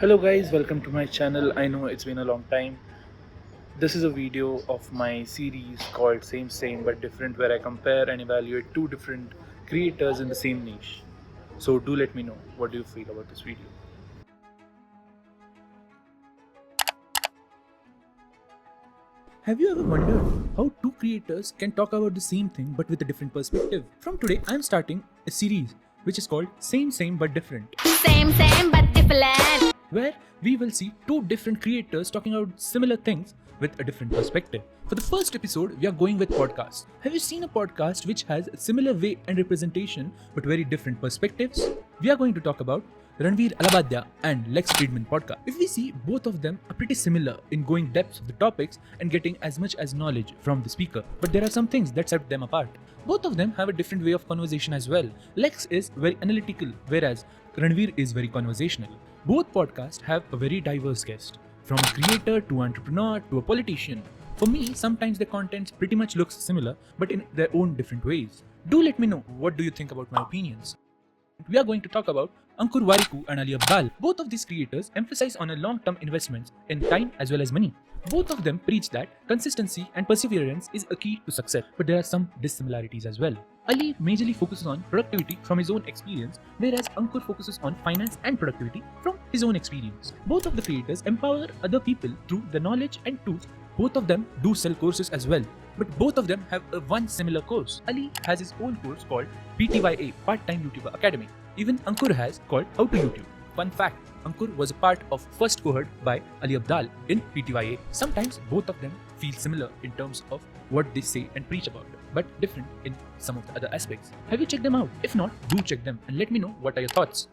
Hello guys, welcome to my channel. I know it's been a long time. This is a video of my series called Same but Different, where I compare and evaluate two different creators in the same niche. So do let me know what do you feel about this video. Have you ever wondered how two creators can talk about the same thing but with a different perspective? From today, I'm starting a series which is called Same but Different. Same but different. Where we will see two different creators talking about similar things with a different perspective. For the first episode, we are going with podcasts. Have you seen a podcast which has a similar way and representation but very different perspectives? We are going to talk about Ranveer Alabadya and Lex Fridman podcast. If we see, both of them are pretty similar in going depths of the topics and getting as much as knowledge from the speaker. But there are some things that set them apart. Both of them have a different way of conversation as well. Lex is very analytical, whereas Ranveer is very conversational. Both podcasts have a very diverse guest, from a creator to entrepreneur to a politician. For me, sometimes the content pretty much looks similar, but in their own different ways. Do let me know what do you think about my opinions. We are going to talk about Ankur, Warikoo and Abdal. Both of these creators emphasize on a long-term investments in time as well as money. Both of them preach that consistency and perseverance is a key to success, but there are some dissimilarities as well. Ali majorly focuses on productivity from his own experience, whereas Ankur focuses on finance and productivity from his own experience. Both of the creators empower other people through the knowledge and tools. Both of them do sell courses as well, but both of them have one similar course. Ali has his own course called PTYA, Part-Time YouTuber Academy. Even Ankur has called How to YouTube. Fun fact, Ankur was a part of first cohort by Ali Abdal in PTYA. Sometimes both of them feel similar in terms of what they say and preach about it, but different in some of the other aspects. Have you checked them out? If not, do check them and let me know what are your thoughts.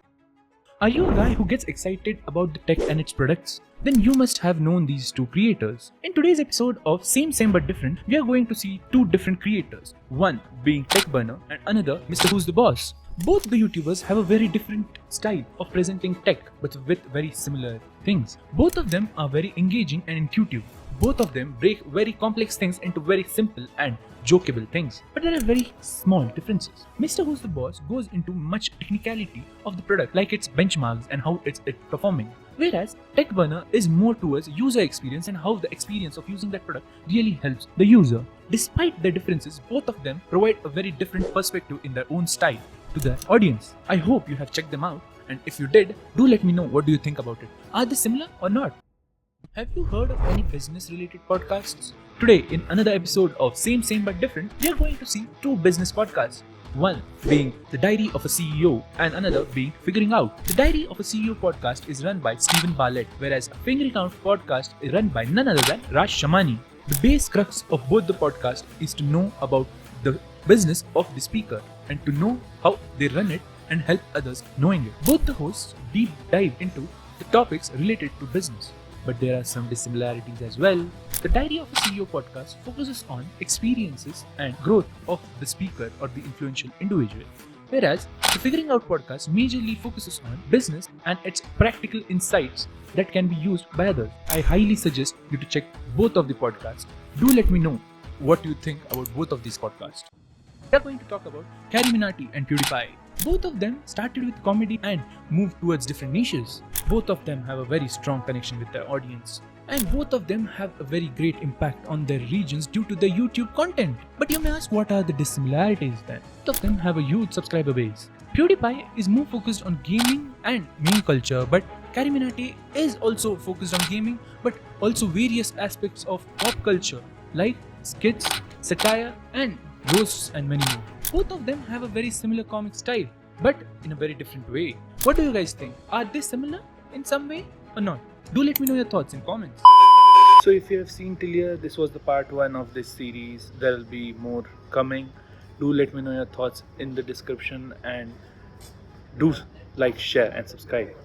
Are you a guy who gets excited about the tech and its products? Then you must have known these two creators. In today's episode of Same but Different, we are going to see two different creators. One being TechBurner and another MrWhoseTheBoss. Both the YouTubers have a very different style of presenting tech, but with very similar things. Both of them are very engaging and intuitive. Both of them break very complex things into very simple and jokeable things. But there are very small differences. MrWhoseTheBoss goes into much technicality of the product, like its benchmarks and how it's performing. Whereas TechBurner is more towards user experience and how the experience of using that product really helps the user. Despite their differences, both of them provide a very different perspective in their own style to the audience. I hope you have checked them out, and if you did, do let me know what do you think about it. Are they similar or not? Have you heard of any business related podcasts? Today, in another episode of Same but Different, we are going to see two business podcasts. One being The Diary of a CEO and another being Figuring Out. The Diary of a CEO podcast is run by Stephen Bartlett, whereas a Figuring Out podcast is run by none other than Raj Shamani. The base crux of both the podcasts is to know about the business of the speaker and to know how they run it and help others knowing it. Both the hosts deep dive into the topics related to business, but there are some dissimilarities as well. The Diary of a CEO podcast focuses on experiences and growth of the speaker or the influential individual, whereas the Figuring Out podcast majorly focuses on business and its practical insights that can be used by others. I highly suggest you to check both of the podcasts. Do let me know what you think about both of these podcasts. We are going to talk about CarryMinati and PewDiePie. Both of them started with comedy and moved towards different niches. Both of them have a very strong connection with their audience. And both of them have a very great impact on their regions due to their YouTube content. But you may ask, what are the dissimilarities then? Both of them have a huge subscriber base. PewDiePie is more focused on gaming and meme culture, but CarryMinati is also focused on gaming, but also various aspects of pop culture like skits, satire, and roasts and many more. Both of them have a very similar comic style, but in a very different way. What do you guys think? Are they similar in some way or not? Do let me know your thoughts in comments. So if you have seen till here, this was the part 1 of this series. There will be more coming. Do let me know your thoughts in the description and do like, share and subscribe.